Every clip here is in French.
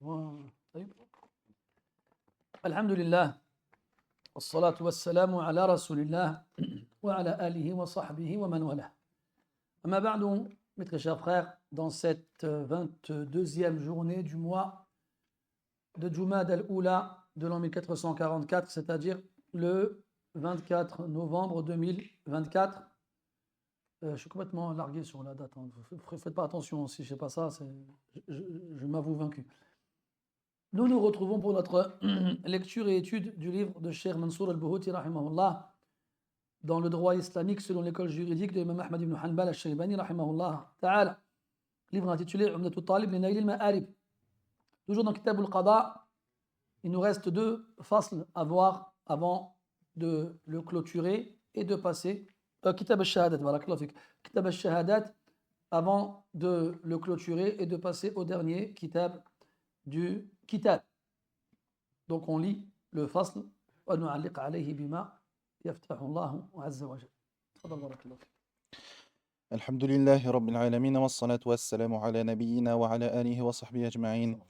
طيب. الحمد لله والصلاة والسلام على رسول الله وعلى آله وصحبه ومن والاه. Amma ba'du, mes très chers frères, dans cette 22e journée du mois de Jumad al-Oula de l'an 1444, c'est-à-dire le 24 novembre 2024. Je suis complètement largué sur la date. Faites pas attention, si je ne sais pas ça, je m'avoue vaincu. Nous nous retrouvons pour notre lecture et étude du livre de Cheikh Mansour al-Buhuti, rahimahullah, dans le droit islamique selon l'école juridique de Imam Ahmad ibn Hanbal al-Shaybani, rahimahullah ta'ala. Livre intitulé Umdatul Talib li Nail al-Ma'arib. Toujours dans Kitab al-Qada, il nous reste 2 fasls à voir avant de le clôturer et de passer Kitab al-Shahadat, barakallahu fik. Kitab al-Shahadat avant de le clôturer et de passer au dernier kitab du kitab. Donc on lit le fasl wa nu'alliq alayhi bima yaftahu Allah azza wa jalla. Tafadhal barakallahu fik. الحمد لله رب العالمين والصلاة والسلام على نبينا وعلى آله وصحبه أجمعين.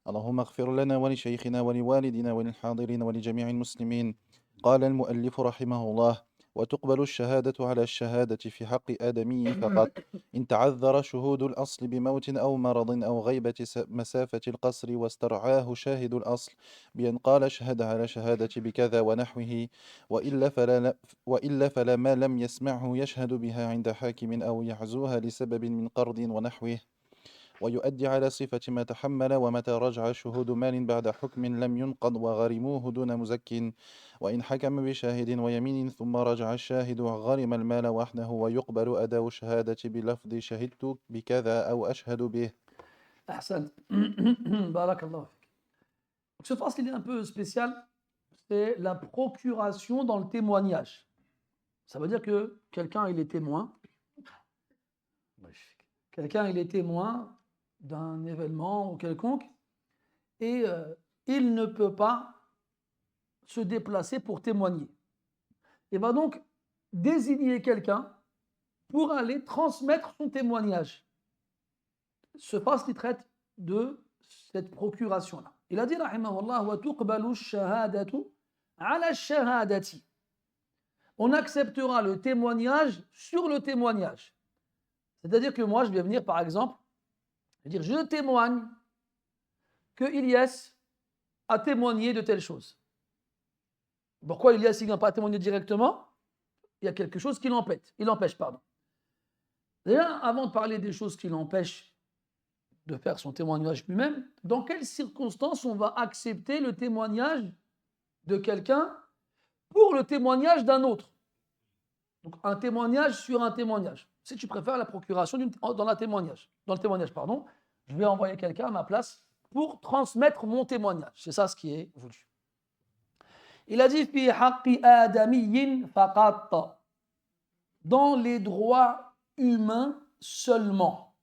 اللهم اغفر لنا ولشيخنا ولوالدنا وللحاضرين ولجميع المسلمين. قال المؤلف رحمه الله: وتقبل الشهادة على الشهادة في حق آدمي فقط إن تعذر شهود الأصل بموت أو مرض أو غيبة مسافة القصر واسترعاه شاهد الأصل بأن قال اشهد على شهادة بكذا ونحوه، وإلا فلا ما لم يسمعه يشهد بها عند حاكم أو يعزوها لسبب من قرض ونحوه، ويؤدي على صفة ما تحمل. ومتى رجع شهود مال بعد حكم لم ينقض وغرموه دون مزك، وإن حكم بشاهد ويمين ثم رجع الشاهد غرم المال وحده، ويقبل أداء الشهادة بلفظ شهدت بكذا أو أشهد به. Ahsan. Barakallahu fik. Ce fasl il est un peu spécial, c'est la procuration dans le témoignage. Ça veut dire que quelqu'un il est témoin. Quelqu'un il est témoin d'un événement ou quelconque et il ne peut pas se déplacer pour témoigner. Il va donc désigner quelqu'un pour aller transmettre son témoignage. Ce fasl il traite de cette procuration-là. Il a dit rahimahullah wa tuqbalu shahadatu ala shahadati. On acceptera le témoignage sur le témoignage. C'est-à-dire que moi je vais venir par exemple, je témoigne que Ilyes a témoigné de telle chose. Pourquoi Ilyes il n'a pas témoigné directement? Il y a quelque chose qui l'empêche. Déjà, avant de parler des choses qui l'empêchent de faire son témoignage lui-même, dans quelles circonstances on va accepter le témoignage de quelqu'un pour le témoignage d'un autre? Donc un témoignage sur un témoignage. Si tu préfères la procuration dans le témoignage, je vais envoyer quelqu'un à ma place pour transmettre mon témoignage. C'est ça ce qui est voulu. Il a dit fi haqqi adamiyyin faqat, dans les droits humains seulement.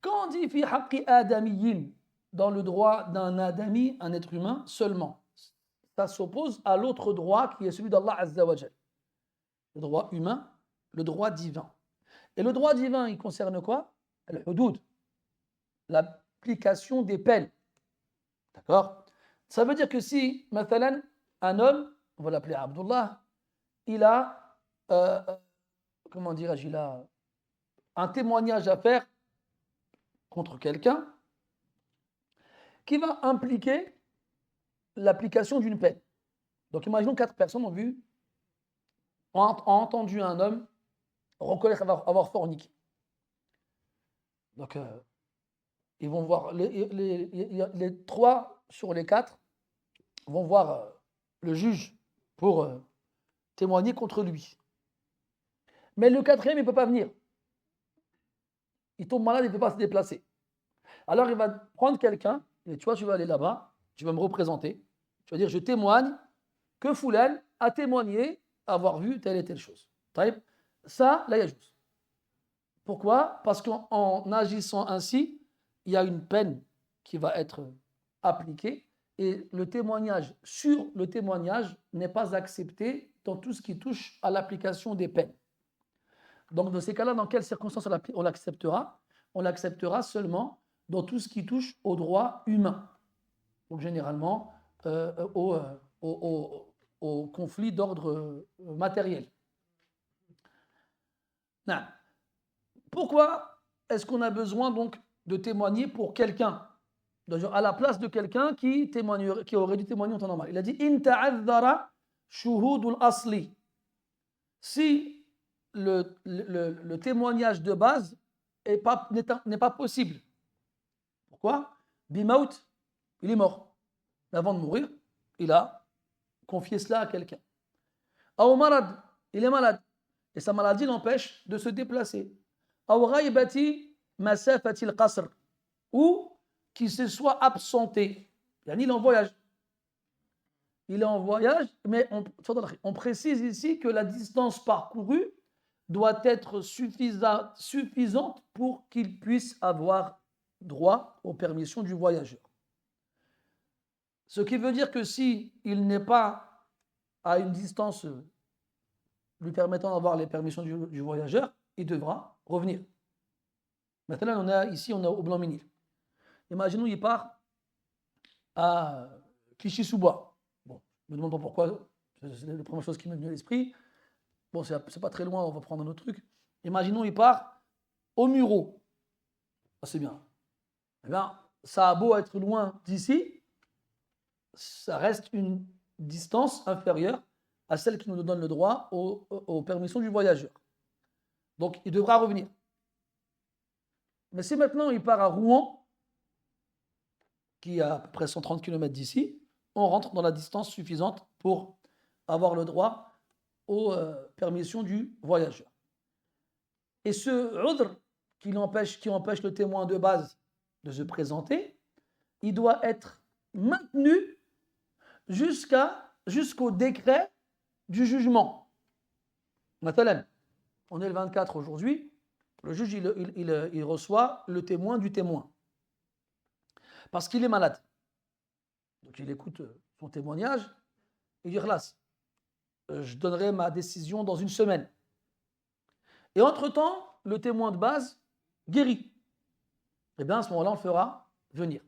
Quand on dit fi haqqi adamiyyin, dans le droit d'un adami, un être humain seulement, ça s'oppose à l'autre droit qui est celui d'Allah Azza wa Jal. Le droit humain, le droit divin. Et le droit divin, il concerne quoi? Al-hudud, l'application des peines. D'accord? Ça veut dire que si, mathalan, un homme, on va l'appeler Abdullah, il a, il a un témoignage à faire contre quelqu'un qui va impliquer l'application d'une peine. Donc imaginons 4 personnes ont entendu un homme reconnaître avoir forniqué. Donc ils vont voir, les 3 sur les 4 vont voir le juge pour témoigner contre lui. Mais le 4e, il ne peut pas venir. Il tombe malade, il ne peut pas se déplacer. Alors il va prendre quelqu'un, et tu vas aller là-bas, tu vas me représenter, tu vas dire je témoigne que Foulan a témoigné avoir vu telle et telle chose. Ça, là, il y a juste. Pourquoi? Parce qu'en agissant ainsi, il y a une peine qui va être appliquée et le témoignage sur le témoignage n'est pas accepté dans tout ce qui touche à l'application des peines. Donc, dans ces cas-là, dans quelles circonstances on l'acceptera? On l'acceptera seulement dans tout ce qui touche aux droits humains. Donc généralement aux conflits d'ordre matériel. Non. Pourquoi est-ce qu'on a besoin donc de témoigner pour quelqu'un, à la place de quelqu'un qui aurait dû témoigner en temps normal? Il a dit in ta'azzara shuhudul asli. Si le témoignage de base n'est pas possible. Pourquoi? Bimaut, il est mort. Mais avant de mourir, il a confié cela à quelqu'un. Aou marad, il est malade. Et sa maladie l'empêche de se déplacer. Aou ghaibati masafatil qasr. Ou qu'il se soit absenté. Il est en voyage. Il est en voyage, mais on précise ici que la distance parcourue doit être suffisante pour qu'il puisse avoir droit aux permissions du voyageur. Ce qui veut dire que si il n'est pas à une distance lui permettant d'avoir les permissions du voyageur, il devra revenir. Maintenant, on est au Blanc-Ménil. Imaginons il part à Clichy-sous-Bois. Bon, je ne me demande pas pourquoi, c'est la première chose qui m'est venue à l'esprit. Bon, c'est pas très loin, on va prendre un autre truc. Imaginons il part au Mureau. Ah, c'est bien. Eh bien, ça a beau être loin d'ici, ça reste une distance inférieure à celle qui nous donne le droit aux permissions du voyageur. Donc, il devra revenir. Mais si maintenant il part à Rouen, qui est à peu près 130 km d'ici, on rentre dans la distance suffisante pour avoir le droit aux permissions du voyageur. Et ce udr qui empêche le témoin de base de se présenter, il doit être maintenu jusqu'au décret du jugement. Maintenant, on est le 24 aujourd'hui, le juge il reçoit le témoin du témoin. Parce qu'il est malade. Donc il écoute son témoignage et il dit Khlas, je donnerai ma décision dans une semaine. Et entre-temps, le témoin de base guérit. Eh bien, à ce moment-là, on le fera venir.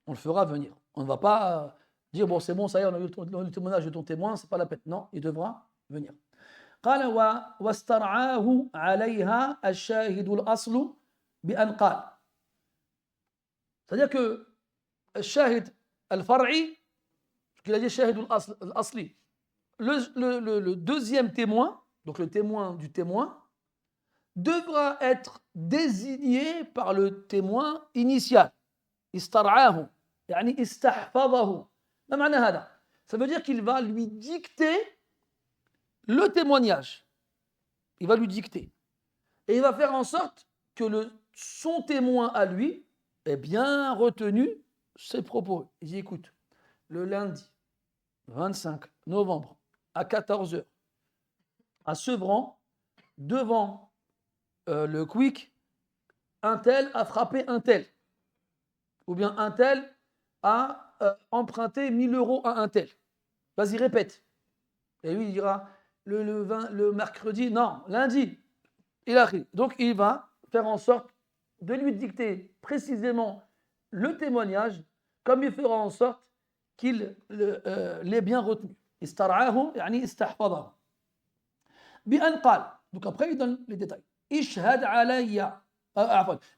On le fera venir. On ne va pas dire bon, c'est bon, ça y est, on a eu le témoignage de ton témoin, c'est pas la peine. Non, il devra venir. قال واسترعاه عليها الشاهد الأصل بأن قال. C'est-à-dire que le shahid al-far'i, ce qu'il a dit shahid al-asli, le deuxième témoin, donc le témoin du témoin, devra être désigné par le témoin initial. Istar'ahu, yani istahfadahu. Ma ma'na hada? Ça veut dire qu'il va lui dicter le témoignage. Il va lui dicter. Et il va faire en sorte que son témoin à lui ait bien retenu ses propos. Il dit écoute, le lundi 25 novembre à 14h, à Sevran, devant le Quick, un tel a frappé un tel. Ou bien un tel a emprunté 1000 € à un tel. Vas-y, répète. Et lui, il dira le mercredi, non, lundi. Donc, il va faire en sorte de lui dicter précisément le témoignage, comme il fera en sorte qu'il l'ait bien retenu. Istar'ahu, yani istahfadahu. Bi'an qal. Donc après, il donne les détails. Ishhad alayya.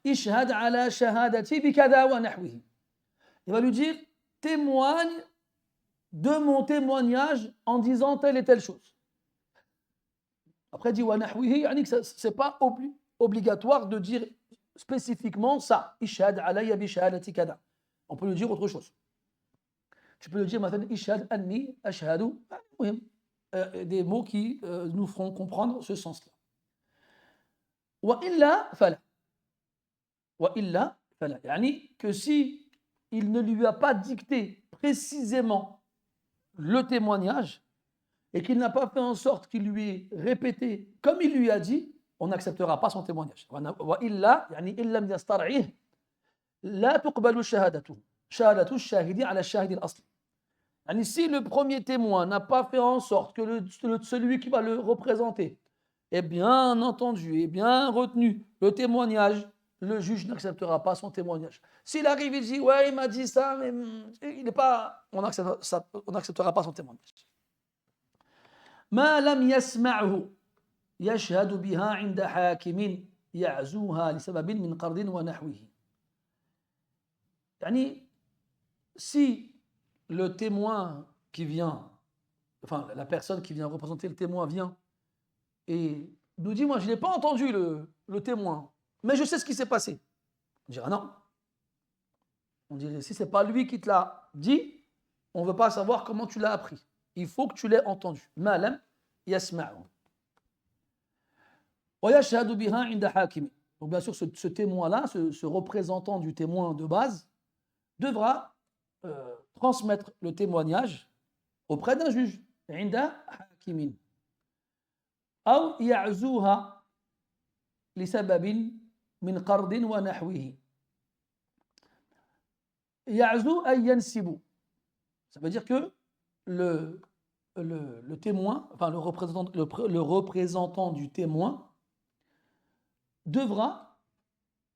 Ishhad ala shahadati bikada wa nahwihi. Il va lui dire, témoigne de mon témoignage en disant telle et telle chose. Après, il dit wa nahwihi, yani que ce n'est pas obligatoire de dire spécifiquement ça. Ishhad alayya bi shahadati kada. On peut lui dire autre chose. Tu peux le dire maintenant, ishhad anni ashhadu, des mots qui nous feront comprendre ce sens-là. Wa illa fala. Wa illa fala. Yani que si il ne lui a pas dicté précisément le témoignage et qu'il n'a pas fait en sorte qu'il lui ait répété comme il lui a dit, on n'acceptera pas son témoignage. Wa illa, yani illam yastar'ih, la tuqbalu shahadatu. Shahadatu shahidi ala shahidi al-asli. Yani si le premier témoin n'a pas fait en sorte que celui qui va le représenter ait bien entendu et bien retenu le témoignage le juge n'acceptera pas son témoignage. S'il arrive et dit, ouais, il m'a dit ça, mais il n'est pas, on n'acceptera pas son témoignage. ما لم يسمعه يشهد بها عند حاكم يعزوها لسبب من قرض ونحوه. يعني si le témoin qui vient, enfin la personne qui vient représenter le témoin vient et nous dit, moi je n'ai pas entendu le témoin, mais je sais ce qui s'est passé. On dirait non. On dirait, si ce n'est pas lui qui te l'a dit, on ne veut pas savoir comment tu l'as appris. Il faut que tu l'aies entendu. ما لم يسمعه. ويشهد بها عند حاكم. Donc bien sûr, ce témoin-là, ce représentant du témoin de base, devra transmettre le témoignage auprès d'un juge. عند حاكم. أو يعزوها لسبب من قرض ونحوه. يعزو أي ينسب. Ça veut dire que le témoin, enfin le représentant du témoin devra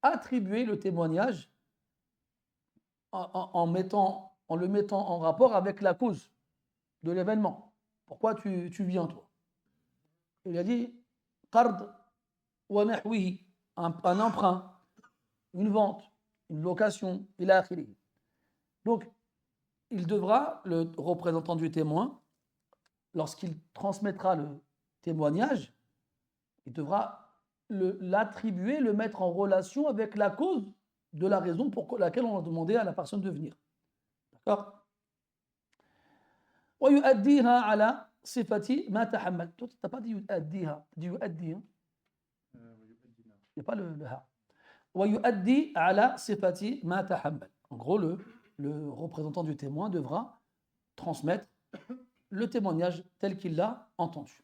attribuer le témoignage en le mettant en rapport avec la cause de l'événement. Pourquoi tu viens, toi? Il a dit qard wa nahwihi, un emprunt, une vente, une location, ila akhiri. Donc, il devra, le représentant du témoin, lorsqu'il transmettra le témoignage, il devra l'attribuer, le mettre en relation avec la cause de la raison pour laquelle on a demandé à la personne de venir. D'accord? ويؤديها على صفة ما تحمل. Toi, tu n'as pas dit يؤديها, tu dis يؤدي. Il n'y a pas le ha. ويؤدي على صفة ما تحمل. En gros, le représentant du témoin devra transmettre le témoignage tel qu'il l'a entendu.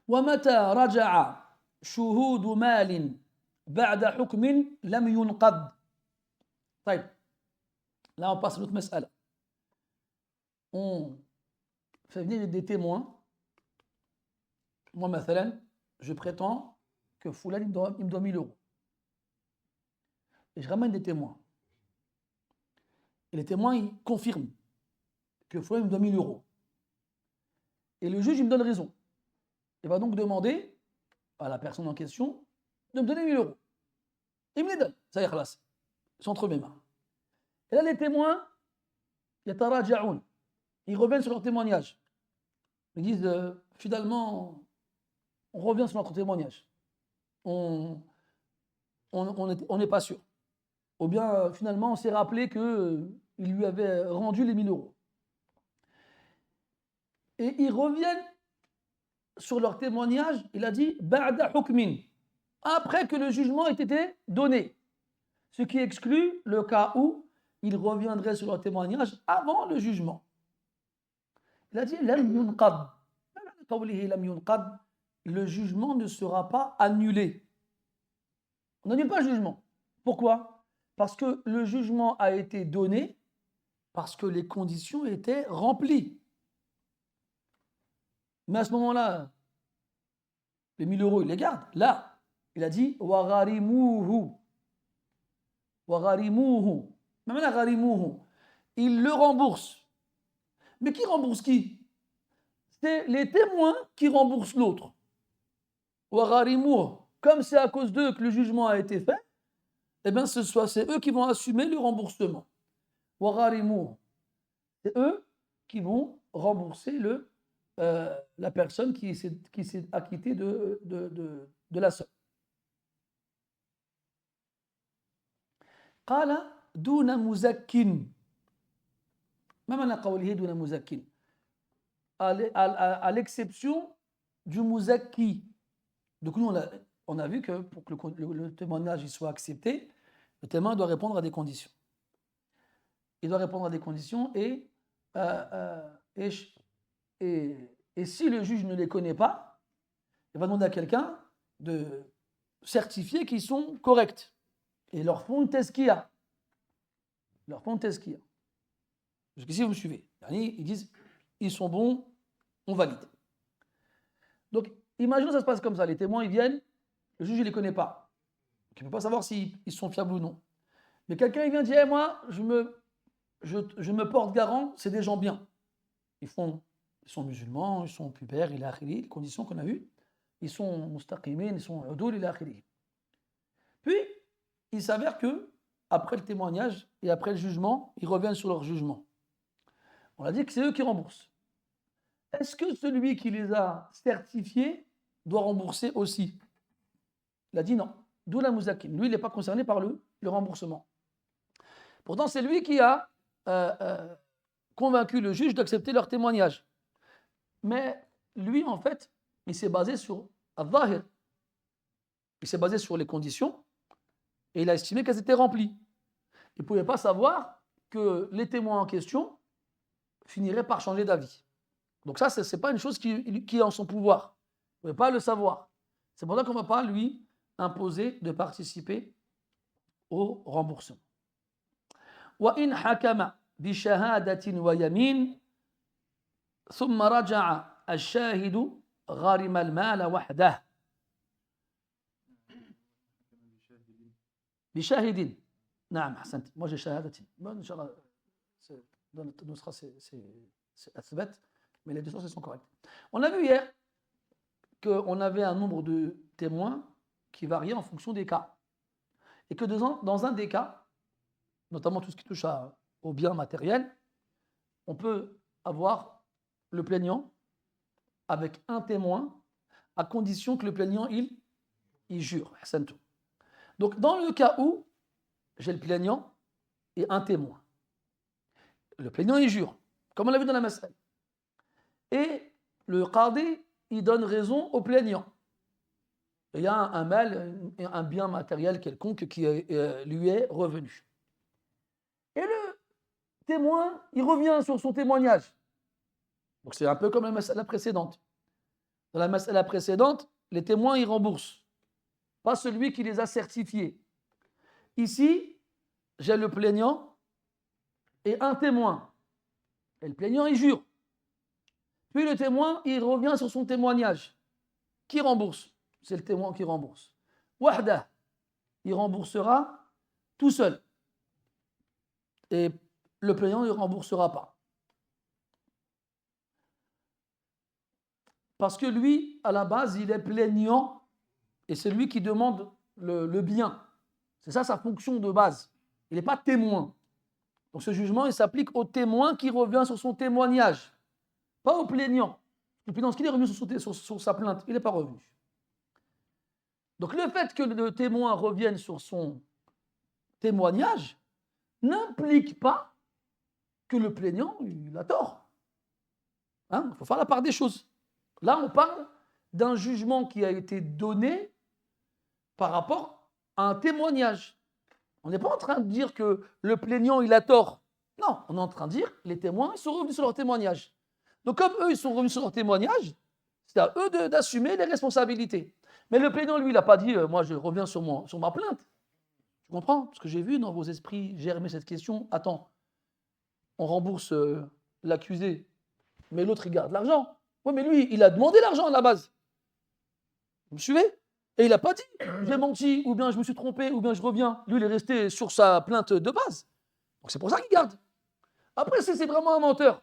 ومتى رجع شهود مال بعد حكم لم ينقض. طيب. Là, on passe à l'autre mas'ala. On fait venir des témoins. Moi, مثلا, je prétends que Foulan, il me doit 1000 euros. Et je ramène des témoins. Et les témoins, ils confirment que Foulan, il me doit 1000 euros. Et le juge, il me donne raison. Il va donc demander à la personne en question de me donner 1000 euros. Il me les donne. Ça y est, khlas. Ils sont entre mes mains. Et là, les témoins, yataraja'oun. Ils reviennent sur leur témoignage. Ils disent, finalement, on revient sur notre témoignage. On n'est pas sûr. Ou bien, finalement, on s'est rappelé qu'il lui avait rendu les 1000 euros. Et ils reviennent sur leur témoignage, il a dit ba'da hukmin, après que le jugement ait été donné. Ce qui exclut le cas où ils reviendraient sur leur témoignage avant le jugement. Il a dit lam yunqad. Le jugement ne sera pas annulé. On n'annule pas le jugement. Pourquoi? Parce que le jugement a été donné parce que les conditions étaient remplies. Mais à ce moment-là, les 1000 euros, il les garde. Là, il a dit وَغَرِمُوهُ. وَغَرِمُوهُ. Même là, غَرِمُوهُ. Il le rembourse. Mais qui rembourse qui? C'est les témoins qui remboursent l'autre. وَغَرِمُوهُ. Comme c'est à cause d'eux que le jugement a été fait, eh bien, c'est eux qui vont assumer le remboursement. وَغَرِمُوهُ. C'est eux qui vont rembourser la personne qui s'est acquittée de la somme. قال دون مزكٍ. ما معنى قوله دون مزكٍ؟ À l'exception du muzakki. Donc nous, on a vu que pour que le témoignage il soit accepté, le témoin doit répondre à des conditions. Il doit répondre à des conditions et si le juge ne les connaît pas, il va demander à quelqu'un de certifier qu'ils sont corrects. Et leur font une tezkiya. Jusqu'ici, vous me suivez. Ils disent, ils sont bons, on valide. Donc, imaginons que ça se passe comme ça. Les témoins, ils viennent, le juge, il ne les connaît pas. Il ne peut pas savoir s'ils sont fiables ou non. Mais quelqu'un, il vient dire, moi, je me porte garant, c'est des gens bien. Ils sont musulmans, ils sont pubères, il a les conditions qu'on a vues. Ils sont mustaqimin, ils sont udoul, il a Puis, il s'avère que, après le témoignage et après le jugement, ils reviennent sur leur jugement. On a dit que c'est eux qui remboursent. Est-ce que celui qui les a certifiés doit rembourser aussi? Il a dit non. D'où la mouzakin. Lui, il n'est pas concerné par le remboursement. Pourtant, c'est lui qui a convaincu le juge d'accepter leur témoignage. Mais lui, en fait, il s'est basé sur al-zahir. Il s'est basé sur les conditions et il a estimé qu'elles étaient remplies. Il ne pouvait pas savoir que les témoins en question finiraient par changer d'avis. Donc ça, ce n'est pas une chose qui est en son pouvoir. Il ne pouvait pas le savoir. C'est pour ça qu'on ne va pas lui imposer de participer au remboursement. وإن حكم بشهادة ويمين ثم رجع الشاهد غرم المال وحده بشاهد نعم أحسنت moi j'ai شهادة إن شاء الله dans notre nusra c'est أثبت mais les deux sources sont correctes. On a vu hier qu'on avait un nombre de témoins qui variait en fonction des cas et que dans un des cas, notamment tout ce qui touche aux biens matériels, on peut avoir le plaignant avec un témoin à condition que le plaignant, il jure. Donc, dans le cas où j'ai le plaignant et un témoin, le plaignant, il jure, comme on l'a vu dans la mas'ala. Et le qadi, il donne raison au plaignant. Il y a un mal, un bien matériel quelconque qui lui est revenu. Et le témoin, il revient sur son témoignage. Donc c'est un peu comme la mas'ala précédente. Dans la mas'ala précédente, les témoins, ils remboursent. Pas celui qui les a certifiés. Ici, j'ai le plaignant et un témoin. Et le plaignant, il jure. Puis le témoin, il revient sur son témoignage. Qui rembourse? C'est le témoin qui rembourse. Wahda, il remboursera tout seul. Et le plaignant ne remboursera pas. Parce que lui, à la base, il est plaignant et c'est lui qui demande le bien. C'est ça sa fonction de base. Il n'est pas témoin. Donc ce jugement, il s'applique au témoin qui revient sur son témoignage, pas au plaignant. Le plaignant, est revenu sur sa plainte, il n'est pas revenu. Donc le fait que le témoin revienne sur son témoignage n'implique pas que le plaignant, il a tort. Il faut faire la part des choses. Là, on parle d'un jugement qui a été donné par rapport à un témoignage. On n'est pas en train de dire que le plaignant, il a tort. Non, on est en train de dire que les témoins, ils sont revenus sur leur témoignage. Donc, comme eux, ils sont revenus sur leur témoignage, c'est à eux d'assumer les responsabilités. Mais le plaignant, lui, il n'a pas dit moi, je reviens sur ma plainte. Tu comprends? Parce que j'ai vu dans vos esprits germer cette question. Attends, on rembourse l'accusé, mais l'autre, il garde l'argent. Oui, mais lui, il a demandé l'argent à la base. Vous me suivez? Et il n'a pas dit j'ai menti, ou bien je me suis trompé, ou bien je reviens. Lui, il est resté sur sa plainte de base. Donc c'est pour ça qu'il garde. Après, si c'est vraiment un menteur,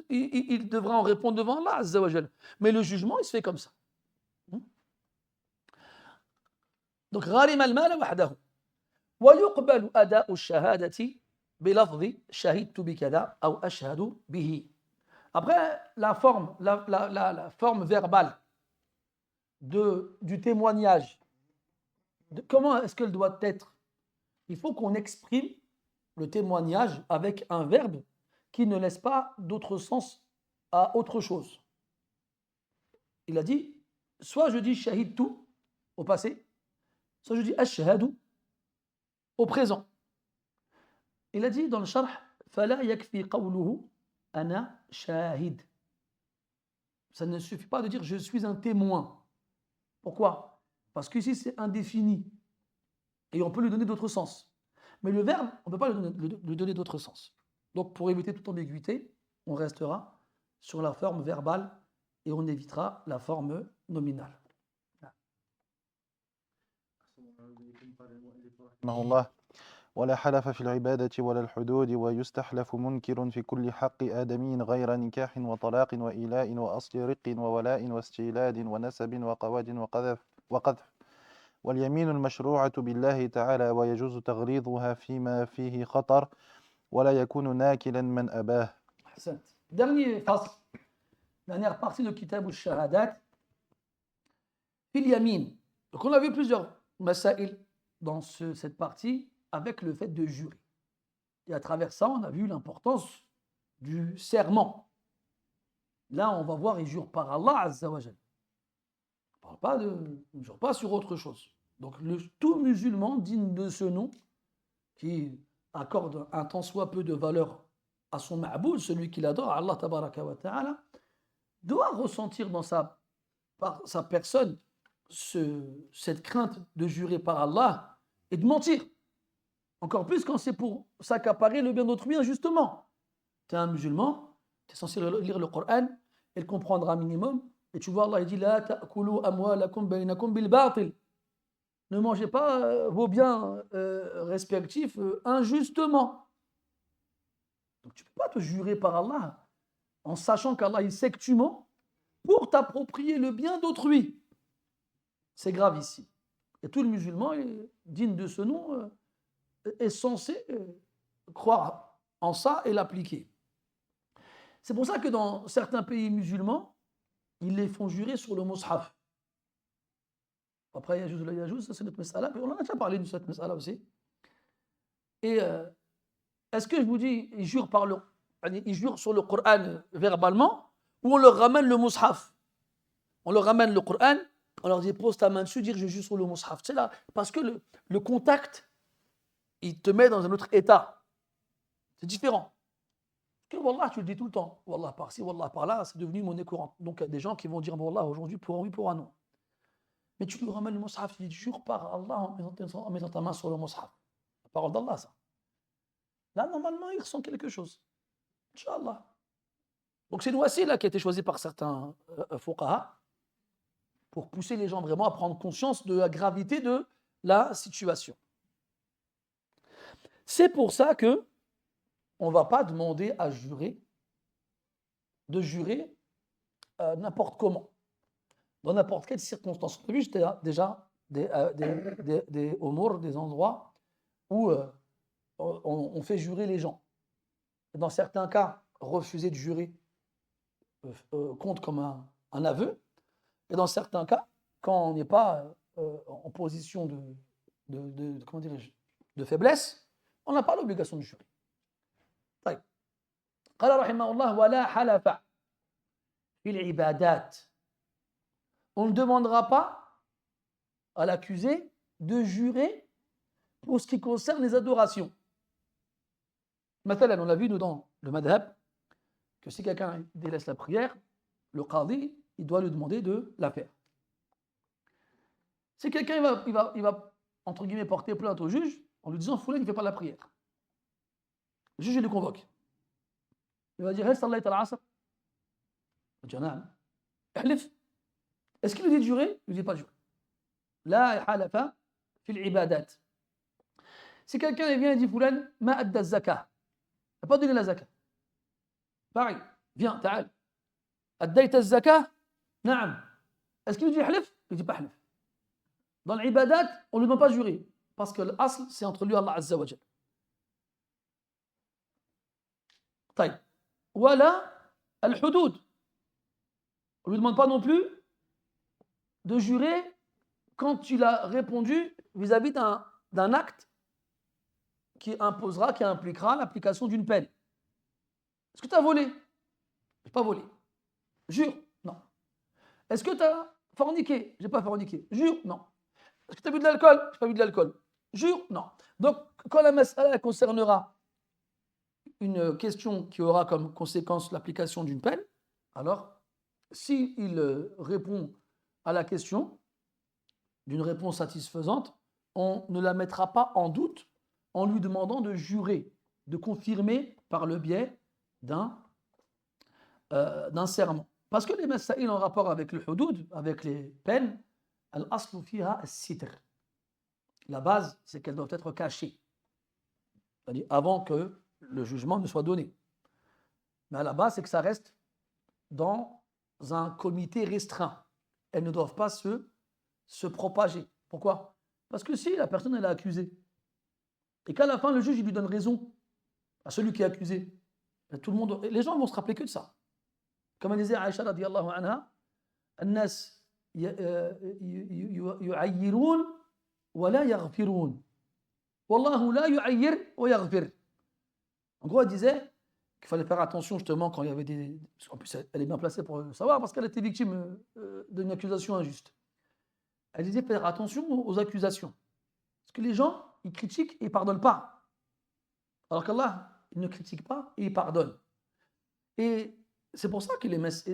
il devra en répondre devant Allah Azza wa Jal. Mais le jugement, il se fait comme ça. Donc, gharim al-mal wahdahu. Wa yuqbalu ada'u ash-shahadati bi lafzi shahidtu bi kada ou ashhadu bihi. Après, la forme verbale du témoignage, comment est-ce qu'elle doit être? Il faut qu'on exprime le témoignage avec un verbe qui ne laisse pas d'autre sens à autre chose. Il a dit, soit je dis shahidtu au passé, soit je dis ashhadu au présent. Il a dit dans le sharh, fala yakfi qawluhu ana shahid. Ça ne suffit pas de dire je suis un témoin. Pourquoi? Parce qu'ici c'est indéfini et on peut lui donner d'autres sens. Mais le verbe, on ne peut pas lui donner d'autres sens. Donc pour éviter toute ambiguïté, on restera sur la forme verbale et on évitera la forme nominale. رحمه الله ولا حلف في العبادة ولا الحدود ويستحلف منكر في كل حق آدمي غير نكاح وطلاق وإيلاء وأصل رق وولاء واستيلاد ونسب وقواد وقذف واليمين المشروعة بالله تعالى ويجوز تغليظها فيما فيه خطر ولا يكون ناكلا من أباه. Ahsant. Dernier fasl, dernière partie de Kitab al-Shahadat, fil yamin. Donc on a vu plusieurs masail dans cette partie avec le fait de jurer. Et à travers ça, on a vu l'importance du serment. Là, on va voir, il jure par Allah Azza wa Jal. Il ne jure pas sur autre chose. Donc tout musulman digne de ce nom, qui accorde un tant soit peu de valeur à son ma'boud, celui qu'il adore, Allah tabaraka wa ta'ala, doit ressentir dans sa personne cette crainte de jurer par Allah et de mentir. Encore plus quand c'est pour s'accaparer le bien d'autrui injustement. Tu es un musulman, tu es censé lire le Coran et le comprendre un minimum. Et tu vois, Allah il dit La ta'kulu amwalakum bainakum bil batil. Ne mangez pas vos biens respectifs injustement. Donc tu ne peux pas te jurer par Allah en sachant qu'Allah il sait que tu mens pour t'approprier le bien d'autrui. C'est grave ici. Et tout le musulman digne de ce nom est censé croire en ça et l'appliquer. C'est pour ça que dans certains pays musulmans, ils les font jurer sur le mushaf. Après, Yajouz la Yajouz, ça c'est notre mas'ala, puis on en a déjà parlé de cette mas'ala aussi. Et est-ce que je vous dis, ils jurent sur le Coran verbalement, ou on leur ramène le mushaf? On leur ramène le Coran, on leur dit pose ta main dessus, dire je jure sur le mushaf. C'est là, parce que le contact, il te met dans un autre état. C'est différent. Que Wallah, tu le dis tout le temps. Wallah par-ci, Wallah par-là, c'est devenu monnaie courante. Donc il y a des gens qui vont dire Wallah aujourd'hui pour un oui, pour un non. Mais tu lui ramènes le mushaf, tu dis jure par Allah en mettant ta main sur le mushaf. La parole d'Allah, ça. Là, normalement, il ressent quelque chose. Inch'Allah. Donc c'est une wasila qui a été choisie par certains fuqaha pour pousser les gens vraiment à prendre conscience de la gravité de la situation. C'est pour ça que on ne va pas demander à de jurer n'importe comment, dans n'importe quelle circonstance. On a vu déjà des umur, des endroits où on fait jurer les gens. Dans certains cas, refuser de jurer compte comme un aveu. Et dans certains cas, quand on n'est pas en position comment dirais-je, de faiblesse, on n'a pas l'obligation de jurer. قال رحمه الله ولا حلف في العبادات. On ne demandera pas à l'accusé de jurer pour ce qui concerne les adorations. مثلا, on l'a vu nous dans le madhab que si quelqu'un délaisse la prière, le qadi, il doit lui demander de la faire. Si quelqu'un il va entre guillemets porter plainte au juge en lui disant Foulan il ne fait pas la prière, le juge il le convoque. Il va dire هل صليت العصر؟ Il dit نعم. احلف. Est-ce qu'il lui dit de jurer? Il ne dit pas de jurer. لا حلف في العبادات. Si quelqu'un vient et dit Foulan ما أدى الزكاة, il n'a pas donné la zakat. Pareil, viens, تعال. أديت الزكاة؟ نعم. Est-ce qu'il lui dit احلف? Il ne dit pas احلف. Dans l'ibadat, on ne lui demande pas de jurer parce que l'asl c'est entre lui et Allah Azza wa Jal. طيب. Voilà al-hudud. On ne lui demande pas non plus de jurer quand il a répondu vis-à-vis d'un acte qui impliquera l'application d'une peine. Est-ce que tu as volé? Je n'ai pas volé. Jure? Non. Est-ce que tu as forniqué? Je n'ai pas forniqué. Jure? Non. Est-ce que tu as bu de l'alcool? Je n'ai pas bu de l'alcool. Jure? Non. Donc, quand la mas'ala concernera une question qui aura comme conséquence l'application d'une peine, alors, s'il répond à la question d'une réponse satisfaisante, on ne la mettra pas en doute en lui demandant de jurer, de confirmer par le biais d'un serment. Parce que les masaïl en rapport avec le hudud, avec les peines, al-aslu fiha as-sitr. La base, c'est qu'elles doivent être cachées. C'est-à-dire avant que le jugement ne soit donné. Mais à la base, c'est que ça reste dans un comité restreint. Elles ne doivent pas se propager. Pourquoi? Parce que si la personne elle est accusée, et qu'à la fin, le juge il lui donne raison à celui qui est accusé, tout le monde, les gens vont se rappeler que de ça. Comme elle disait Aïcha radiyallahu anha, الناس يعيرون ولا يغفرون والله لا يعير ويغفر. En gros, elle disait qu'il fallait faire attention justement quand il y avait des... En plus, elle est bien placée pour le savoir parce qu'elle était victime d'une accusation injuste. Elle disait faire attention aux accusations. Parce que les gens, ils critiquent et ils ne pardonnent pas. Alors qu'Allah, il ne critique pas et il pardonne. Et c'est pour ça que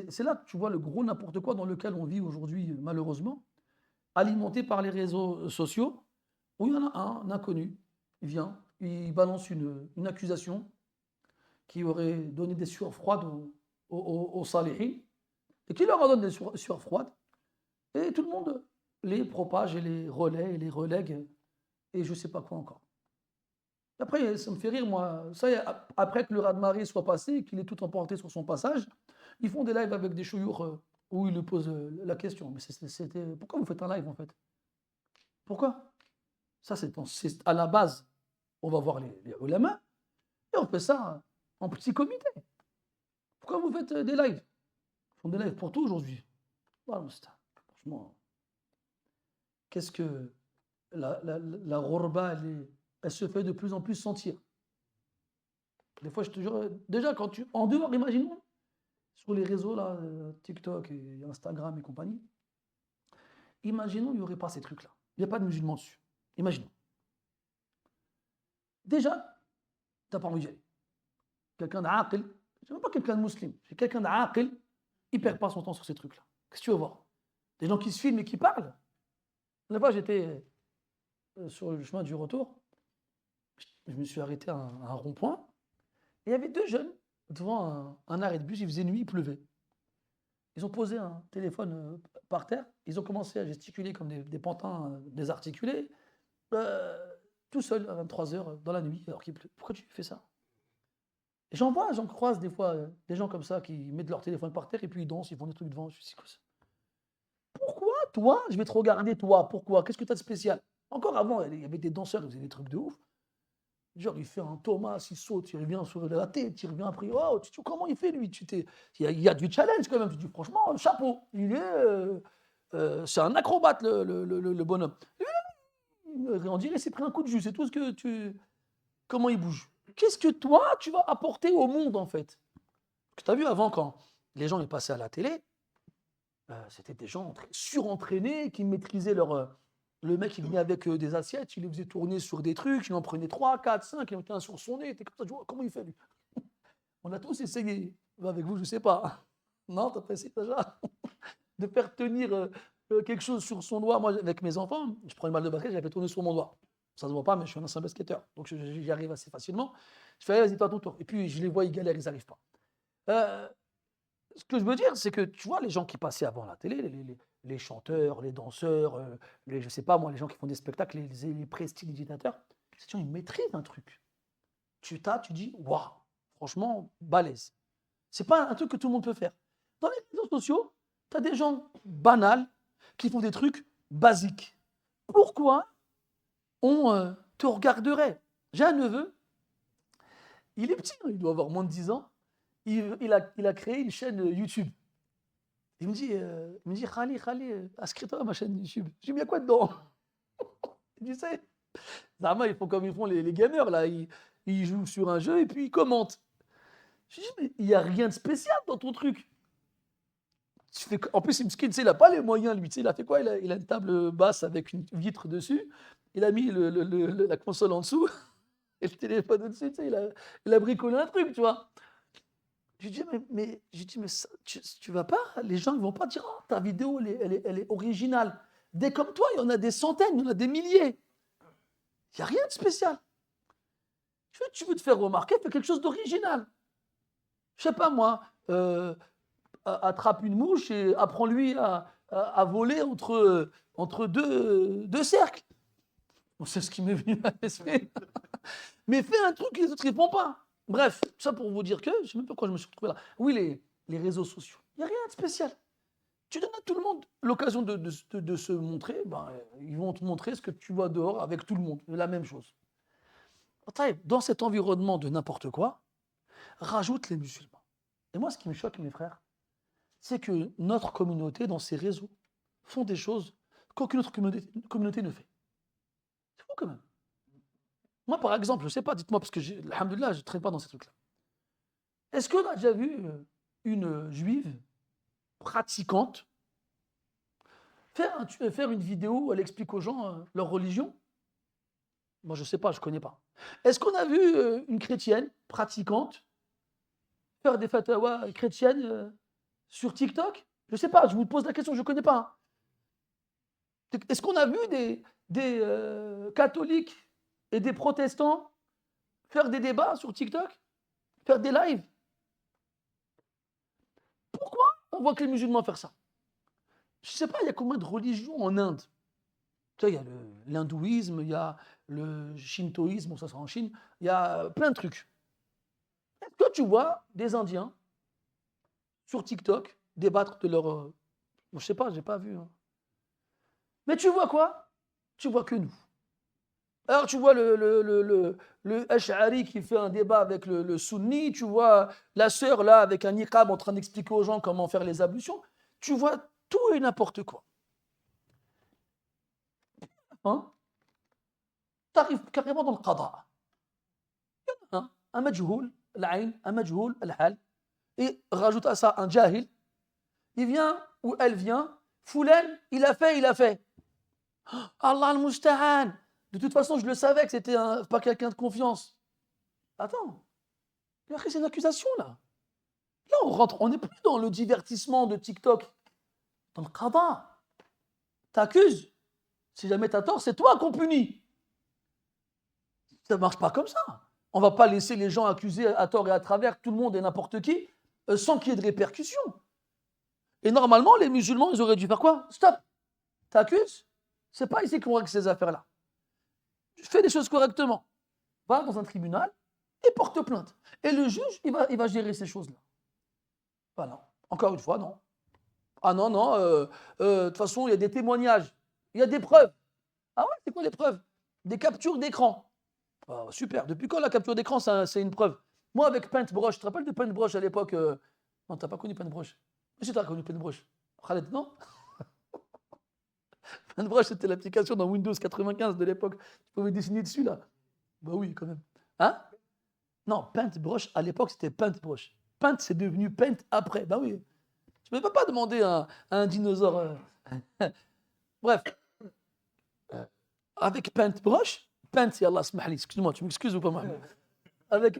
c'est là que tu vois le gros n'importe quoi dans lequel on vit aujourd'hui, malheureusement, alimenté par les réseaux sociaux, où il y en a un inconnu, il vient, il balance une accusation qui aurait donné des sueurs froides aux salihin, et qui leur en donne des sueurs froides, et tout le monde les propage et les relaie et les relègue, et je ne sais pas quoi encore. Après, ça me fait rire, moi. Ça y est, après que le raz-de-marée soit passé et qu'il ait tout emporté sur son passage, ils font des lives avec des chouyours où ils lui posent la question. Mais c'était... Pourquoi vous faites un live, en fait? Pourquoi? Ça, c'est à la base, on va voir les ulama, et on fait ça en petit comité. Pourquoi vous faites des lives? Ils font des lives pour tout aujourd'hui. Voilà, franchement, qu'est-ce que la ghorba, elle se fait de plus en plus sentir. Des fois, je te jure, déjà, quand en dehors, imaginons, sur les réseaux, là, TikTok et Instagram et compagnie, imaginons, il n'y aurait pas ces trucs-là. Il n'y a pas de musulmans dessus. Imaginons. Déjà, tu n'as pas envie d'y aller. Quelqu'un d'aqil, c'est même pas quelqu'un de musulman, c'est quelqu'un d'aqil, il ne perd pas son temps sur ces trucs-là. Qu'est-ce que tu veux voir? Des gens qui se filment et qui parlent. La fois, j'étais sur le chemin du retour, je me suis arrêté à un rond-point, et il y avait deux jeunes devant un arrêt de bus, il faisait nuit, il pleuvait. Ils ont posé un téléphone par terre, ils ont commencé à gesticuler comme des pantins désarticulés, tout seuls à 23h dans la nuit, alors qu'il pleut. Pourquoi tu fais ça? Et j'en croise des fois des gens comme ça qui mettent leur téléphone par terre et puis ils dansent, ils font des trucs devant. Je me dis, quoi ça? Pourquoi toi, je vais te regarder toi? Pourquoi? Qu'est-ce que tu as de spécial? Encore avant, il y avait des danseurs, ils faisaient des trucs de ouf. Genre, il fait un Thomas, il saute, il revient sur la tête, il revient après. Oh, comment il fait lui? Il y a du challenge quand même. Tu dis, franchement, chapeau. C'est un acrobate, le bonhomme. On dirait qu'il s'est pris un coup de jus. C'est tout ce que tu. Comment il bouge? Qu'est-ce que toi, tu vas apporter au monde, en fait? Tu as vu avant, quand les gens ils passaient à la télé, c'était des gens surentraînés qui maîtrisaient leur. Le mec, il venait avec des assiettes, il les faisait tourner sur des trucs, il en prenait 3, 4, 5, il en mettait un sur son nez, comme ça, tu vois, comment il fait lui? On a tous essayé, avec vous, je ne sais pas. Non, t'as pas essayé déjà de faire tenir quelque chose sur son doigt. Moi, avec mes enfants, je prends une balle de basket, je la fais tourner sur mon doigt. Ça ne se voit pas, mais je suis un ancien basketteur, donc j'y arrive assez facilement. Je fais, allez, vas-y, toi, à ton tour. Et puis, je les vois, ils galèrent, ils n'arrivent pas. Ce que je veux dire, c'est que tu vois, les gens qui passaient avant la télé, les chanteurs, les danseurs, je sais pas moi, les gens qui font des spectacles, les prestidigitateurs, ces gens, ils maîtrisent un truc. Tu dis, waouh, franchement, balèze. C'est pas un truc que tout le monde peut faire. Dans les réseaux sociaux, tu as des gens banals qui font des trucs basiques. Pourquoi on te regarderait? J'ai un neveu, il est petit, il doit avoir moins de 10 ans, il a créé une chaîne YouTube. Il me dit, Khali, inscris-toi à ma chaîne YouTube. Je dis, mais il y a quoi dedans? Tu sais, ils font comme ils font les gamers, là. Ils jouent sur un jeu et puis ils commentent. Je dis, mais il n'y a rien de spécial dans ton truc. En plus, Mskin, il n'a pas les moyens, lui. Il a fait quoi? Il a une table basse avec une vitre dessus. Il a mis la console en dessous et le téléphone au-dessus. Il a bricolé un truc, tu vois. Je lui dis, mais ça, tu vas pas? Les gens ne vont pas dire, oh, ta vidéo, elle est originale. Des comme toi, il y en a des centaines, il y en a des milliers. Il n'y a rien de spécial. Tu veux te faire remarquer, fais quelque chose d'original. Je sais pas moi, attrape une mouche et apprends-lui à voler entre deux cercles. Bon, c'est ce qui m'est venu à l'esprit. Mais fais un truc que les autres ne font pas. Bref, tout ça pour vous dire que, je ne sais même pas pourquoi je me suis retrouvé là. Oui, les réseaux sociaux. Il n'y a rien de spécial. Tu donnes à tout le monde l'occasion de se montrer, ben, ils vont te montrer ce que tu vois dehors avec tout le monde. La même chose. Dans cet environnement de n'importe quoi, rajoute les musulmans. Et moi, ce qui me choque, mes frères, c'est que notre communauté, dans ces réseaux, font des choses qu'aucune autre communauté ne fait. C'est fou quand même. Moi, par exemple, je ne sais pas, dites-moi, parce que, alhamdoulilah, je ne traîne pas dans ces trucs-là. Est-ce qu'on a déjà vu une juive pratiquante faire une vidéo où elle explique aux gens leur religion? Moi, je ne sais pas, je ne connais pas. Est-ce qu'on a vu une chrétienne pratiquante faire des fatwas chrétiennes sur TikTok? Je ne sais pas, je vous pose la question, je ne connais pas. Est-ce qu'on a vu des catholiques et des protestants faire des débats sur TikTok? Faire des lives? Pourquoi on voit que les musulmans faire ça? Je ne sais pas, il y a combien de religions en Inde? Tu sais, il y a l'hindouisme, il y a le shintoïsme, bon, ça sera en Chine, il y a plein de trucs. Est-ce que tu vois des Indiens sur TikTok débattre de leur... je ne sais pas, je n'ai pas vu. Hein. Mais tu vois quoi? Tu vois que nous. Alors tu vois le Ash'ari qui fait un débat avec le Sunni, tu vois la sœur là avec un niqab en train d'expliquer aux gens comment faire les ablutions, tu vois tout et n'importe quoi. Hein? Tu arrives carrément dans le qada. Un majhoul, l'aïn, un majhoul, al-hal, et rajoute à ça un jahil, il vient ou elle vient, Foulen, il a fait. Allah al-musta'an. De toute façon, je le savais que c'était pas quelqu'un de confiance. Attends, c'est une accusation là. Là, on n'est plus dans le divertissement de TikTok. Dans le qada. T'accuses. Si jamais t'as tort, c'est toi qu'on punit. Ça ne marche pas comme ça. On ne va pas laisser les gens accuser à tort et à travers tout le monde et n'importe qui sans qu'il y ait de répercussions. Et normalement, les musulmans, ils auraient dû faire quoi? Stop. T'accuses? C'est pas ici qu'on règle ces affaires-là. Fais les choses correctement. Va dans un tribunal et porte plainte. Et le juge, il va gérer ces choses-là. Voilà. Encore une fois, non. Ah non, de toute façon, il y a des témoignages. Il y a des preuves. Ah ouais, c'est quoi les preuves? Des captures d'écran. Ah, super. Depuis quand la capture d'écran, c'est une preuve? Moi, avec Paintbrush, tu te rappelles de Paintbrush à l'époque Non, tu n'as pas connu Paintbrush. Si, tu as connu Paintbrush. Khaled, non? Paintbrush, c'était l'application dans Windows 95 de l'époque. Tu pouvais dessiner dessus, là. Bah oui, quand même. Hein? Non, Paintbrush, à l'époque, c'était Paintbrush. Paint, c'est devenu Paint après. Bah oui. Tu ne peux pas demander à un dinosaure. Bref. Avec Paintbrush, Paint, c'est Allah smahli, excuse-moi, tu m'excuses ou pas moi? Avec,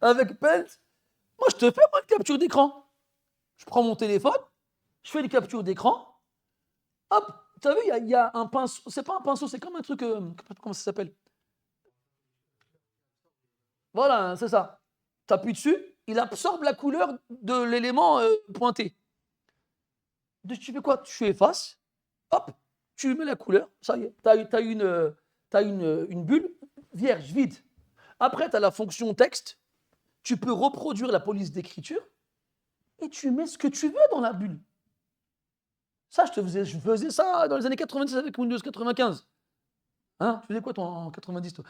avec Paint, moi je te fais une capture d'écran. Je prends mon téléphone, je fais une capture d'écran, hop, tu as vu, il y a un pinceau, c'est pas un pinceau, c'est comme un truc, comment ça s'appelle? Voilà, c'est ça. Tu appuies dessus, il absorbe la couleur de l'élément pointé. Tu fais quoi? Tu effaces, hop, tu mets la couleur, ça y est, tu as une bulle vierge, vide. Après, tu as la fonction texte, tu peux reproduire la police d'écriture et tu mets ce que tu veux dans la bulle. Ça, je faisais ça dans les années 90 avec Windows 95. Hein? Tu faisais quoi toi en 90 toi?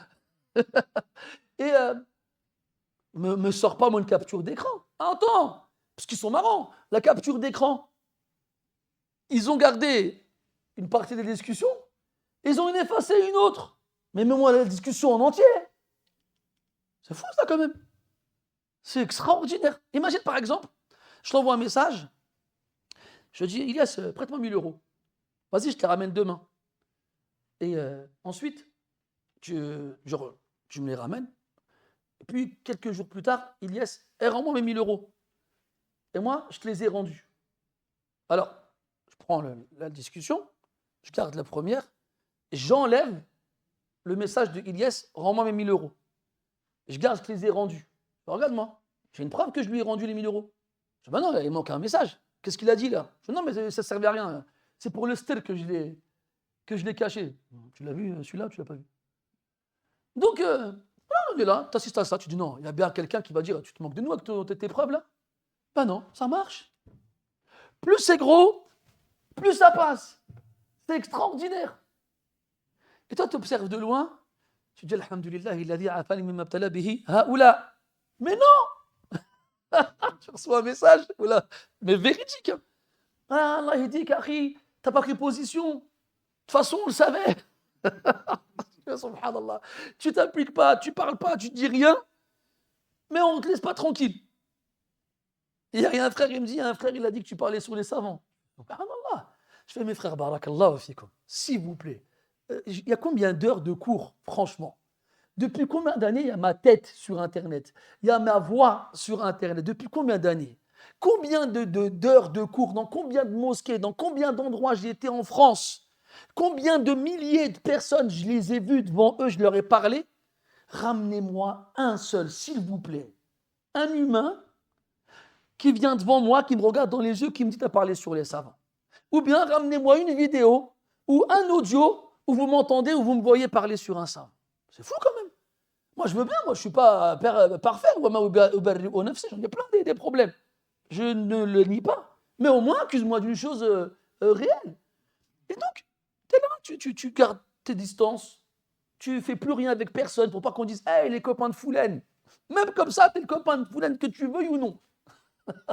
Et me sors pas moi une capture d'écran. Attends, parce qu'ils sont marrants. La capture d'écran, ils ont gardé une partie des discussions, ils ont effacé une autre. Mais mets-moi la discussion en entier. C'est fou ça quand même. C'est extraordinaire. Imagine par exemple, je t'envoie un message, je dis, Ilias, prête-moi 1000 euros. Vas-y, je te les ramène demain. Et ensuite, tu me les ramènes. Et puis, quelques jours plus tard, Ilias, rends-moi mes 1000 euros. Et moi, je te les ai rendus. Alors, je prends la discussion, je garde la première, j'enlève le message de Ilias, rends-moi mes 1000 euros. Je garde, je te les ai rendus. Alors, regarde-moi, j'ai une preuve que je lui ai rendu les 1000 euros. Je dis, bah non, il manque un message. Qu'est-ce qu'il a dit là? Je dis, non, mais ça ne servait à rien. C'est pour le stir que je l'ai caché. Tu l'as vu celui-là ou tu ne l'as pas vu? Donc, on est là, tu assistes à ça, tu dis non, il y a bien quelqu'un qui va dire, tu te moques de nous avec tes preuves là? Ben non, ça marche. Plus c'est gros, plus ça passe. C'est extraordinaire. Et toi, tu observes de loin, tu dis, Alhamdulillah, il a dit, afani mimma btala bihi haoula. Mais non! Tu reçois un message, voilà, mais véridique. Hein. Ah, Allah, il dit qu'Akhi, t'as pas pris position. De toute façon, on le savait. Subhanallah. Tu t'appliques pas, tu parles pas, tu dis rien, mais on ne te laisse pas tranquille. Il y a un frère, il me dit, un frère, il a dit que tu parlais sur les savants. Subhanallah. Je fais, mes frères, barakallahu fikum, s'il vous plaît. Il y a combien d'heures de cours, franchement? Depuis combien d'années il y a ma tête sur Internet? Il y a ma voix sur Internet. Depuis combien d'années? Combien d'heures de cours? Dans combien de mosquées? Dans combien d'endroits j'ai été en France? Combien de milliers de personnes je les ai vues devant eux, je leur ai parlé? Ramenez-moi un seul, s'il vous plaît. Un humain qui vient devant moi, qui me regarde dans les yeux, qui me dit à parler sur les savants. Ou bien ramenez-moi une vidéo ou un audio où vous m'entendez, où vous me voyez parler sur un savant. C'est fou quand même. Moi, je veux bien, moi, je ne suis pas parfait, j'en ai plein des problèmes. Je ne le nie pas. Mais au moins, accuse-moi d'une chose réelle. Et donc, tu es là, tu gardes tes distances, tu ne fais plus rien avec personne pour pas qu'on dise « Hey, les copains de Foulaine !» Même comme ça, tu es le copain de Foulaine que tu veuilles ou non.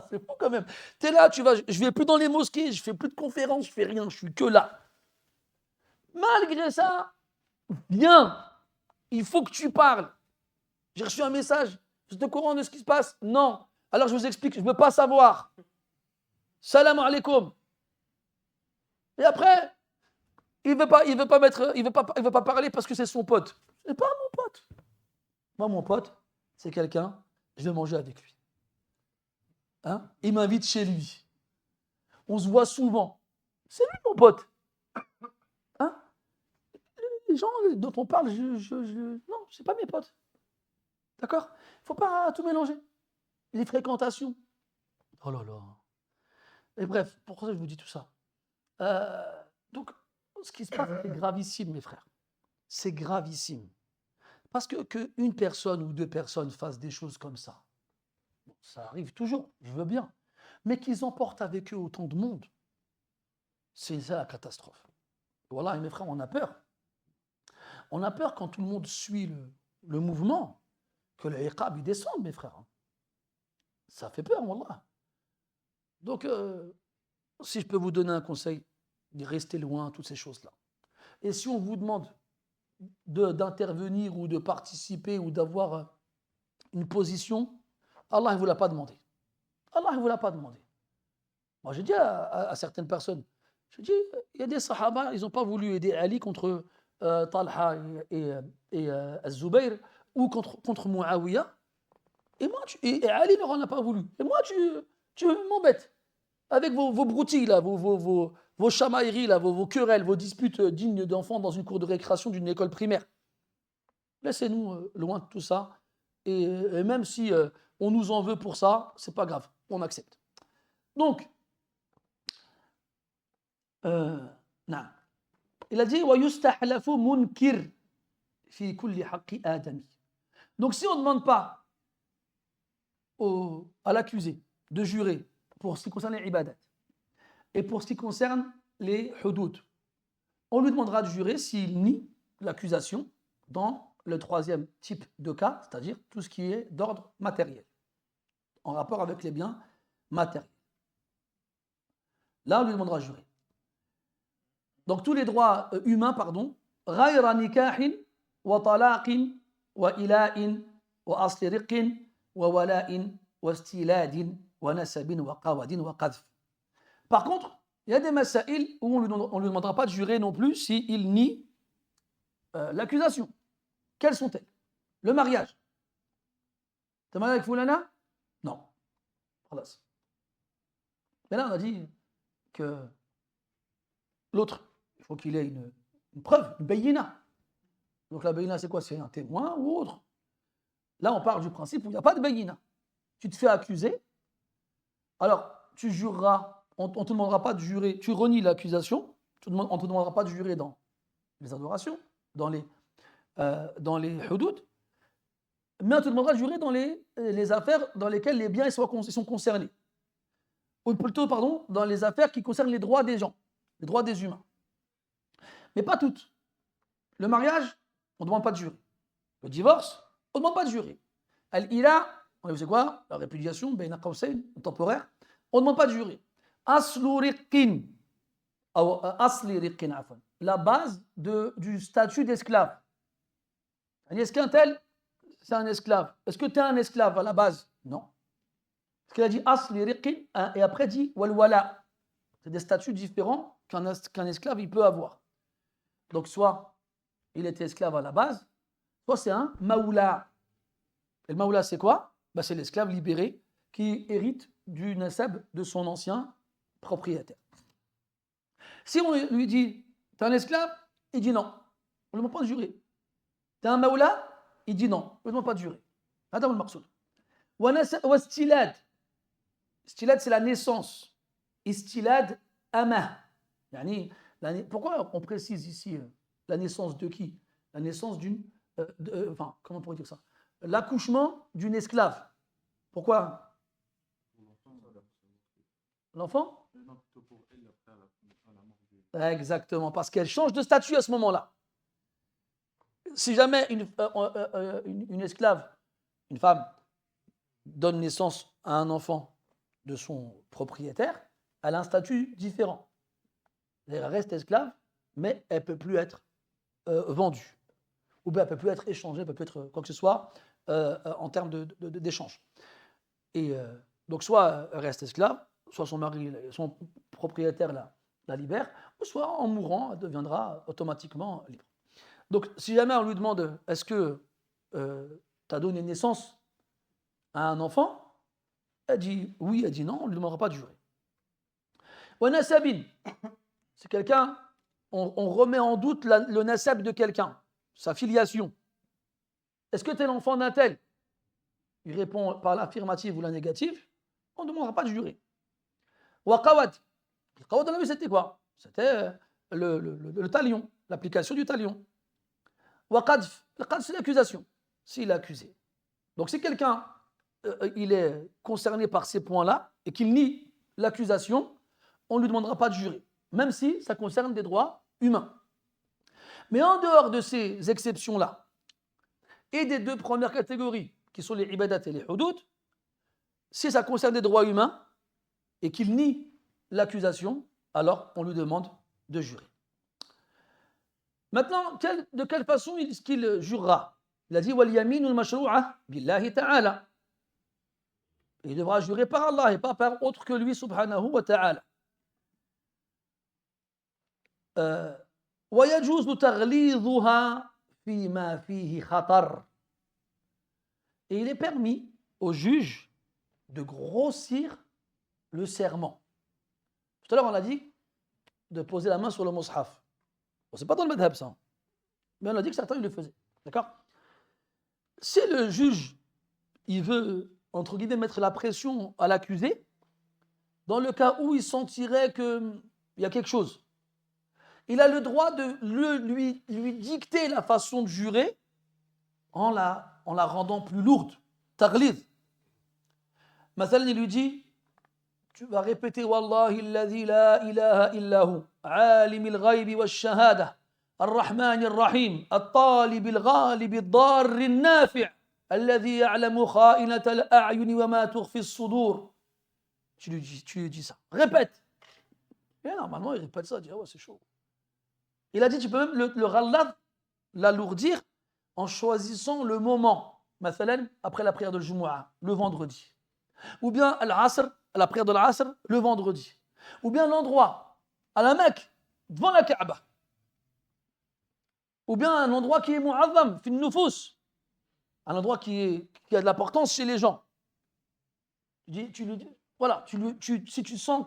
C'est fou quand même. Tu es là, je ne vais plus dans les mosquées, je ne fais plus de conférences, je ne fais rien, je suis que là. Malgré ça, viens, il faut que tu parles. J'ai reçu un message, vous êtes au courant de ce qui se passe? Non. Alors je vous explique, je ne veux pas savoir. Salam alaikum. Et après, il veut pas parler parce que c'est son pote. C'est pas mon pote. Moi, mon pote, c'est quelqu'un, je vais manger avec lui. Hein? Il m'invite chez lui. On se voit souvent. C'est lui mon pote. Hein? Les gens dont on parle, non, c'est pas mes potes. D'accord? Il ne faut pas tout mélanger. Les fréquentations. Oh là là. Et bref, pourquoi je vous dis tout ça? Donc, ce qui se passe, c'est gravissime, mes frères. C'est gravissime. Parce qu'une personne ou deux personnes fassent des choses comme ça, bon, ça arrive toujours, je veux bien. Mais qu'ils emportent avec eux autant de monde, c'est ça la catastrophe. Voilà, et mes frères, on a peur. On a peur quand tout le monde suit le mouvement, que le iqab il descende, mes frères. Ça fait peur, wallah. Donc, si je peux vous donner un conseil, restez loin, toutes ces choses-là. Et si on vous demande d'intervenir ou de participer ou d'avoir une position, Allah ne vous l'a pas demandé. Allah ne vous l'a pas demandé. Moi, j'ai dit à certaines personnes, j'ai dit, il y a des sahaba, ils n'ont pas voulu aider Ali contre Talha et Az-Zubayr ou contre Muawiyah. Et moi, et Ali ne en a pas voulu. Et moi, tu m'embêtes avec vos broutilles, là, vos chamailleries, là, vos querelles, vos disputes dignes d'enfants dans une cour de récréation d'une école primaire. Laissez-nous loin de tout ça. Et même si on nous en veut pour ça, c'est pas grave, on accepte. Donc, non. Il a dit وَيُسْتَحْلَفُ مُنْكِرْ فِي كُلِّ حَقِّ آدَمِ. Donc, si on ne demande pas à l'accusé de jurer pour ce qui concerne les ibadat et pour ce qui concerne les hudud, on lui demandera de jurer s'il nie l'accusation dans le troisième type de cas, c'est-à-dire tout ce qui est d'ordre matériel, en rapport avec les biens matériels. Là, on lui demandera de jurer. Donc tous les droits humains, pardon, غير نكاح وطلاق وإلاء وأصل رق وولاء واستيلاد ونسب وقود وقذف. Par contre, il y a des masaïl où on ne lui demandera pas de jurer non plus s'il nie l'accusation. Quelles sont-elles? Le mariage. T'es marié avec Foulana? Non. Khalas. Mais là, on a dit que l'autre, il faut qu'il ait une preuve, une bayina. Donc la bayina, c'est quoi? C'est un témoin ou autre. Là, on parle du principe où il n'y a pas de bayina. Tu te fais accuser, Alors, tu jureras, on ne te demandera pas de jurer, tu renies l'accusation, on ne te demandera pas de jurer dans les adorations, dans les hudud, mais on te demandera de jurer dans les affaires dans lesquelles les biens ils sont concernés. Ou plutôt, pardon, dans les affaires qui concernent les droits des gens, les droits des humains. Mais pas toutes. Le mariage, on ne demande pas de jurer. Le divorce, on ne demande pas de jurer. Al-ila, vous savez quoi? La répudiation, bayna qawsayn, temporaire, on ne demande pas de jurer. Aslu riqqin, asli riqqin, afwan. La base du statut d'esclave. Est-ce qu'un tel, c'est un esclave? Est-ce que tu es un esclave à la base? Non. Parce qu'il a dit asli riqqin et après dit wal wala. C'est des statuts différents qu'un esclave il peut avoir. Donc soit il était esclave à la base, soit c'est un maoula. Et le maoula c'est quoi? C'est l'esclave libéré qui hérite du nasab de son ancien propriétaire. Si on lui dit t'es un esclave, il dit non. On ne demande pas de jurer. T'es un maoula, il dit non. On ne demande pas de jurer. هذا هو المقصود. واستيلاد. Stilad, c'est la naissance. Istilad amah. Pourquoi on précise ici la naissance de qui? La naissance d'une... comment on pourrait dire ça? L'accouchement d'une esclave. Pourquoi? L'enfant? Exactement, parce qu'elle change de statut à ce moment-là. Si jamais une esclave, une femme, donne naissance à un enfant de son propriétaire, elle a un statut différent. Elle reste esclave, mais elle ne peut plus être vendue. Ou bien elle ne peut plus être échangée, elle ne peut plus être quoi que ce soit en termes d'échange. Et donc soit elle reste esclave, soit son mari, son propriétaire la libère, ou soit en mourant, elle deviendra automatiquement libre. Donc si jamais on lui demande est-ce que tu as donné naissance à un enfant, elle dit oui, elle dit non, on ne lui demandera pas de jurer. Wa nasabin, c'est quelqu'un, on remet en doute le nasab de quelqu'un, sa filiation. Est-ce que tu es l'enfant d'un tel? Il répond par l'affirmative ou la négative, on ne demandera pas de jurer. Wa qawad, le qawad on a vu c'était quoi? C'était le talion, l'application du talion. Wa qadf, le qadf c'est l'accusation, s'il est accusé. Donc si quelqu'un il est concerné par ces points-là et qu'il nie l'accusation, on ne lui demandera pas de jurer, même si ça concerne des droits humains. Mais en dehors de ces exceptions-là et des deux premières catégories, qui sont les ibadat et les hudud, si ça concerne des droits humains et qu'il nie l'accusation, alors on lui demande de jurer. Maintenant, de quelle façon est-ce qu'il jurera? Il a dit wal yaminul mashru'a billahi ta'ala. Il devra jurer par Allah et pas par autre que lui subhanahu wa ta'ala. ويجوز تغليظها فيما فيه خطر. Et il est permis au juge de grossir le serment. Tout à l'heure on a dit de poser la main sur le mushaf. Bon, c'est pas dans le madhab ça, mais on a dit que certains ils le faisaient. D'accord? Si le juge il veut entre guillemets mettre la pression à l'accusé, dans le cas où il sentirait qu'il y a quelque chose, il a le droit de lui dicter la façon de jurer en la rendant plus lourde. Taglid. Mathalan, il lui dit tu vas répéter Wallahi alladhi la ilaha illahu, alim al-ghaybi wal-shahada, ar-Rahman ar-Rahim, at-Talib al-Ghalib ad-Dar an-Nafi', alladhi ya'lamu kha'inat al-a'yun wa ma tukhfi as-sudur. Tu lui dis ça. Répète. Et normalement, il répète ça, il dit ah ouais, c'est chaud. Il a dit tu peux même le ghallad, l'alourdir en choisissant le moment, mathalan, après la prière de Jumu'ah, le vendredi. Ou bien al-Asr, la prière de l'Asr, le vendredi. Ou bien l'endroit, à la Mecque, devant la Kaaba. Ou bien un endroit qui est mu'azzam, fi nufus, un endroit qui a de l'importance chez les gens. Tu lui dis, voilà, si tu sens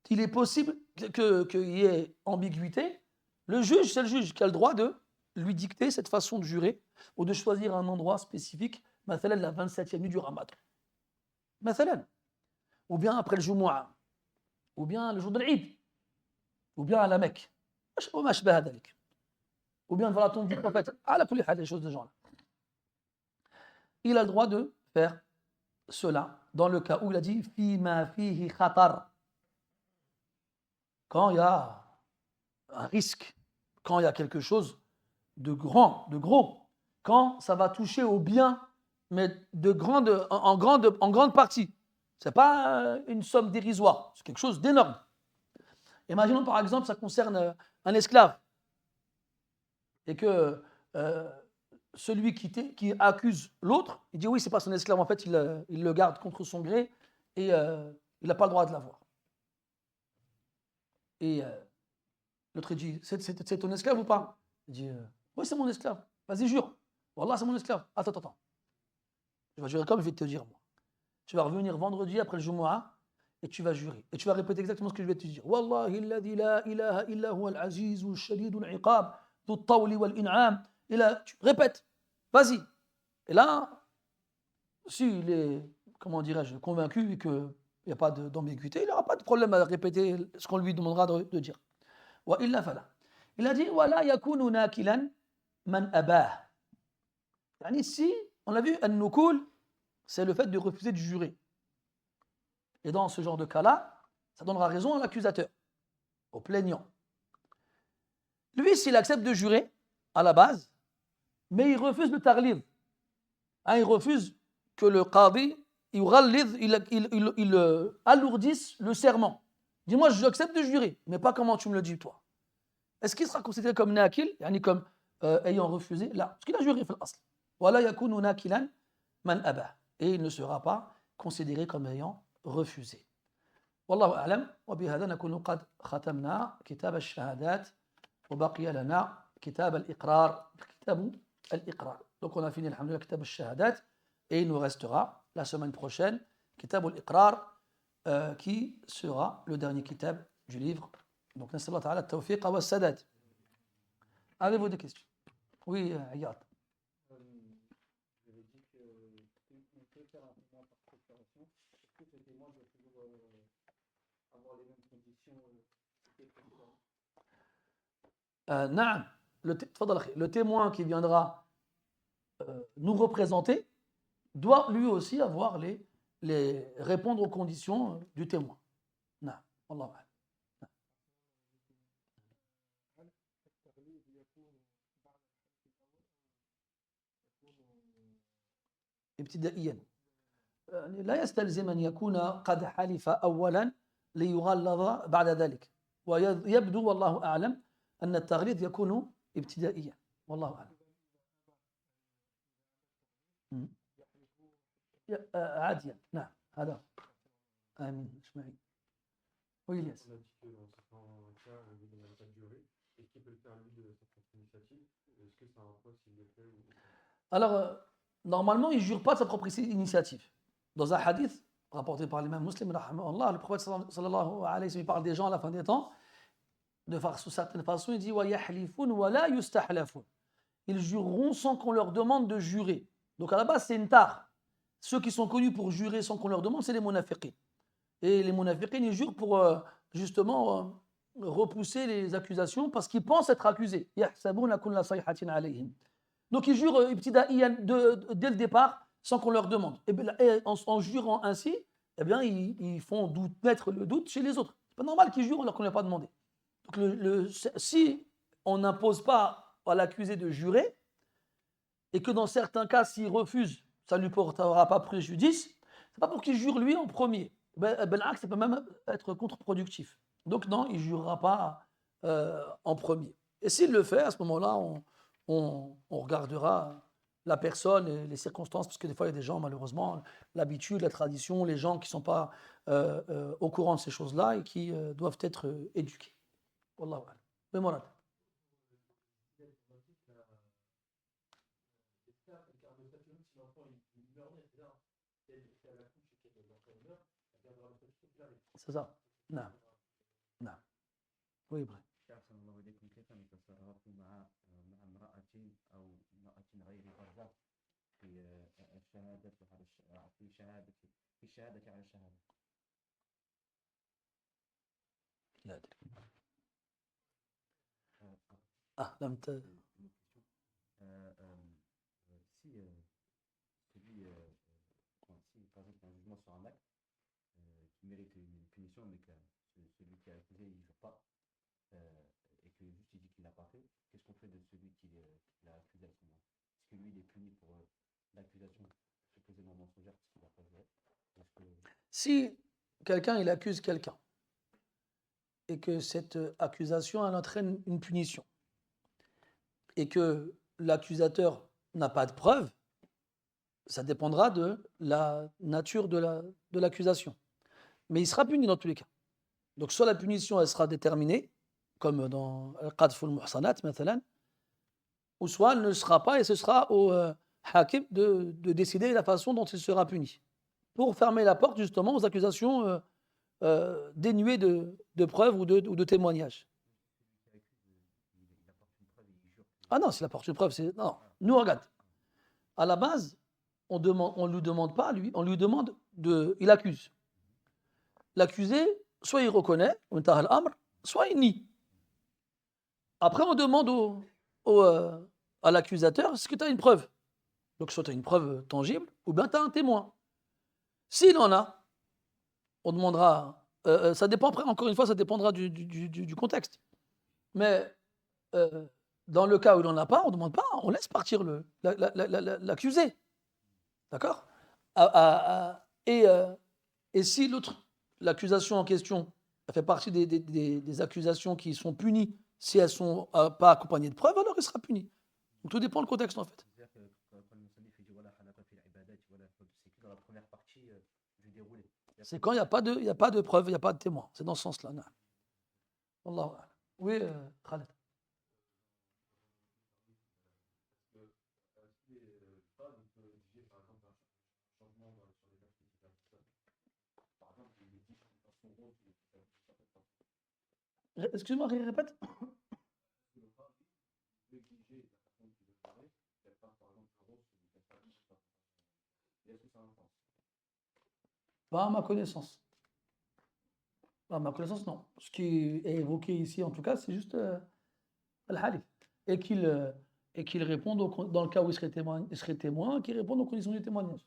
qu'il est possible qu'il y ait ambiguïté, le juge, c'est le juge qui a le droit de lui dicter cette façon de jurer ou de choisir un endroit spécifique, mathalan la 27e nuit du Ramadan. Mathalan. ou bien après le Jumu'ah, ou bien le jour de l'Eid, ou bien à la Mecque, ou bien devant la tombe du prophète, les choses de genre-là. Il a le droit de faire cela dans le cas où il a dit Fima fihi khatar, quand il y a un risque, quand il y a quelque chose de grand, de gros, quand ça va toucher au bien, mais en grande partie. Ce n'est pas une somme dérisoire, c'est quelque chose d'énorme. Imaginons par exemple, ça concerne un esclave, et que celui qui accuse l'autre, il dit oui, c'est pas son esclave, en fait, il le garde contre son gré, et il n'a pas le droit de l'avoir. Et l'autre dit, c'est ton esclave ou pas? Il dit, oui, c'est mon esclave. Vas-y, jure. Wallah, c'est mon esclave. Attends. Je vais jurer comme je vais te dire, moi. Tu vas revenir vendredi après le Jumu'ah et tu vas jurer. Et tu vas répéter exactement ce que je vais te dire. Wallahi alladhi la ilaha illa huwa al-aziz al-shadid al-iqab dhu at-tawli wal-in'am. Et là, tu répètes. Vas-y. Et là, s'il est, comment dirais-je, convaincu et qu'il n'y a pas d'ambiguïté, il n'aura pas de problème à répéter ce qu'on lui demandera de dire. Wa illa fala. Il a dit wala yakunu nakilan man abah. Yani si, on a vu, an-nukul, c'est le fait de refuser de jurer. Et dans ce genre de cas-là, ça donnera raison à l'accusateur, au plaignant. Lui, s'il accepte de jurer, à la base, mais il refuse le tarlid. Il refuse que le qadi, il alourdisse le serment. Dis-moi, j'accepte de jurer, mais pas comment tu me le dis, toi. Est-ce qu'il sera considéré comme nakil, yani comme ayant refusé? Là, parce qu'il a juré, Wala yakunu nakilan man abah. Et il ne sera pas considéré comme ayant refusé. والله أعلم وبهذا نكون قد ختمنا كتاب الشهادات وبقي لنا كتاب الإقرار. Donc on a fini alhamdoulilah كتاب الشهادات et il nous restera la semaine prochaine كتاب الإقرار qui sera le dernier kitab du livre. Donc نسأل الله تعالى التوفيق والسداد. Avez-vous des questions? Oui, Ayad. نعم, le témoin qui viendra nous représenter doit lui aussi avoir répondre aux conditions du témoin. نعم, والله أعلم. ابتدائيا لا يستلزم أن يكون قد حلف أولا ليغلظ بعد ذلك, ويبدو والله أعلم أن التغليظ يكون ابتدائيا والله أعلم. عاديا, نعم, هذا آمين اجمعين. Oui, yes. Alors, normalement, il ne jure pas de sa propre initiative. Dans un hadith rapporté par l'imam Muslim, le prophète sallallahu alayhi wa sallam parle des gens à la fin des temps, de certaines façons, il dit wa yahlifun wa la yustahlafun. Ils jureront sans qu'on leur demande de jurer. Donc à la base, c'est une tare. Ceux qui sont connus pour jurer sans qu'on leur demande, c'est les munafiqin. Et les munafiqin, ils jurent pour justement repousser les accusations parce qu'ils pensent être accusés. Yahsabuna kulla sayhatin alayhim. Donc ils jurent dès le départ sans qu'on leur demande. Et en jurant ainsi, eh bien, ils font naître le doute chez les autres. C'est pas normal qu'ils jurent alors qu'on ne leur a pas demandé. Donc si on n'impose pas à l'accusé de jurer, et que dans certains cas, s'il refuse, ça ne lui portera pas préjudice, c'est pas pour qu'il jure lui en premier. Ça peut même être contre-productif. Donc non, il ne jurera pas en premier. Et s'il le fait, à ce moment-là, on regardera la personne et les circonstances, parce que des fois, il y a des gens, malheureusement, l'habitude, la tradition, les gens qui ne sont pas au courant de ces choses-là et qui doivent être éduqués. Wallahu a'lam. Oui, Morad. C'est ça. Non. Non. Oui, Ibrahim. لا أدري. لم ت... Si celui, si par exemple un jugement sur un acte qui mérite une punition, mais que celui qui a accusé il ne jure pas, et que juste il dit qu'il l'a pas fait, qu'est-ce qu'on fait de celui qui l'a accusé à ce moment-là? Est-ce que lui il est puni pour l'accusation supposément mensongère parce qu'il n'a pas juré? Est-ce que... Si quelqu'un il accuse quelqu'un et que cette accusation elle entraîne une punition et que l'accusateur n'a pas de preuve, ça dépendra de la nature de l'accusation. Mais il sera puni dans tous les cas. Donc soit la punition elle sera déterminée, comme dans Qadf al-Muhsanat, مثلا, ou soit elle ne sera pas et ce sera au hakim de décider la façon dont il sera puni, pour fermer la porte justement aux accusations dénuées de preuves ou de témoignages. Ah non, s'il apporte une preuve, c'est... Non, nous regarde. À la base, on lui demande pas, lui, on lui demande il accuse. L'accusé, soit il reconnaît, soit il nie. Après, on demande à l'accusateur, est-ce que tu as une preuve? Donc, soit tu as une preuve tangible, ou bien tu as un témoin. S'il en a, on demandera, ça dépend, après, encore une fois, ça dépendra du contexte. Mais dans le cas où il n'en a pas, on ne demande pas, on laisse partir l'accusé. D'accord? Et si l'accusation en question fait partie des accusations qui sont punies, si elles ne sont pas accompagnées de preuves, alors il sera puni. Donc tout dépend du contexte en fait. C'est-à-dire que quand le Moussanif dit voilà, halaka fil ibadat, voilà, c'est que dans la première partie du déroulé. C'est quand il n'y a pas de preuve, il n'y a pas de témoin. C'est dans ce sens-là. Wallahu a'lam. Oui, Khaled. Excuse-moi, répète. Pas à ma connaissance. Pas à ma connaissance, non. Ce qui est évoqué ici, en tout cas, c'est juste al-halif. Et qu'il réponde, dans le cas où il serait témoin, qu'il réponde aux conditions du témoignage.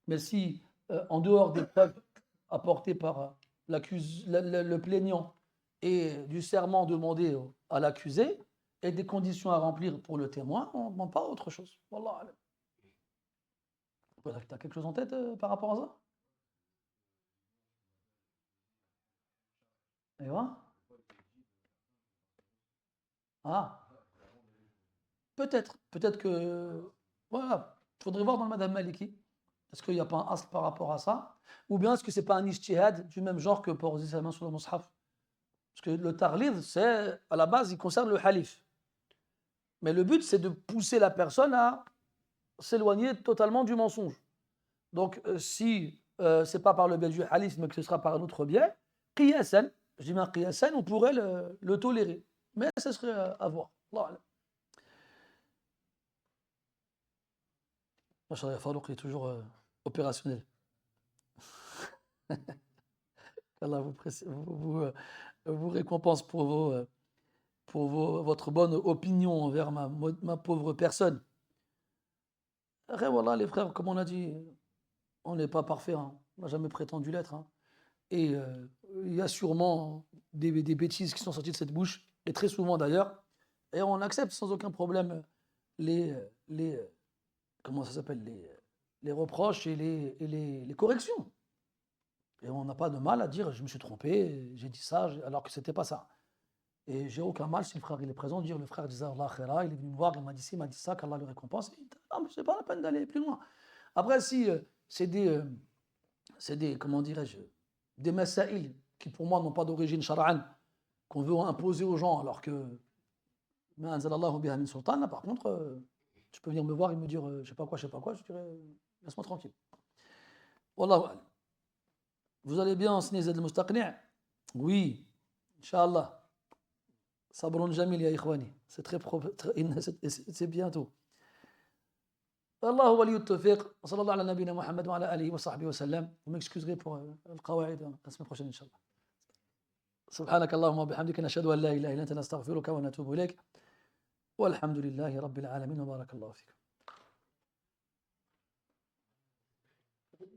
Mais si, en dehors des preuves apportées par le plaignant et du serment demandé à l'accusé, et des conditions à remplir pour le témoin, on ne demande pas autre chose. Wallah alam. Tu as quelque chose en tête par rapport à ça? Et voilà. Ah, peut-être que, voilà, il faudrait voir dans le Madame Maliki. Est-ce qu'il n'y a pas un asl par rapport à ça? Ou bien est-ce que ce n'est pas un ijtihad du même genre que pour poser sa main sur le mushaf? Parce que le tarlid, c'est, à la base, il concerne le halif. Mais le but, c'est de pousser la personne à s'éloigner totalement du mensonge. Donc, si ce n'est pas par le biais du halif, mais que ce sera par un autre biais, qiyasan, je dis bien qiyasan, on pourrait le tolérer. Mais ce serait à voir. Allah alam. Machallah, Farouk est toujours opérationnel. Allah vous récompense pour votre bonne opinion envers ma pauvre personne. Après, voilà, les frères, comme on a dit, on n'est pas parfait, hein. On n'a jamais prétendu l'être. Hein. Et il y a sûrement des bêtises qui sont sorties de cette bouche, et très souvent d'ailleurs, et on accepte sans aucun problème comment ça s'appelle, les reproches et les corrections. Et on n'a pas de mal à dire je me suis trompé, j'ai dit ça, alors que c'était pas ça. Et j'ai aucun mal si le frère il est présent, dire le frère disait Allah khaira, il est venu me voir, il m'a dit ci, il m'a dit ça, qu'Allah le récompense. Non, mais c'est pas la peine d'aller plus loin. Après, si c'est des, comment dirais-je, des masaïl qui pour moi n'ont pas d'origine shar'an, qu'on veut imposer aux gens, alors que ma anzalallahu biha min sultan, par contre, tu peux venir me voir et me dire je sais pas quoi, je dirais laisse-moi tranquille. Wallahu a'lam. Vous allez bien enseigner Zad al-Mustaqni'? Oui, Inch'Allah. Sabrun Jamil, ya ikhwani. C'est bientôt. Allah wali tawfiq. Sallallahu ala nabina Muhammad wa ala alihi wa sahbihi wa sallam. Vous m'excuserez pour le qawaïd la semaine prochaine, Inch'Allah. سبحانك اللهم وبحمدك نشهد أن لا إله إلا أنت نستغفرك ونتوب إليك والحمد لله رب العالمين وبارك الله فيك.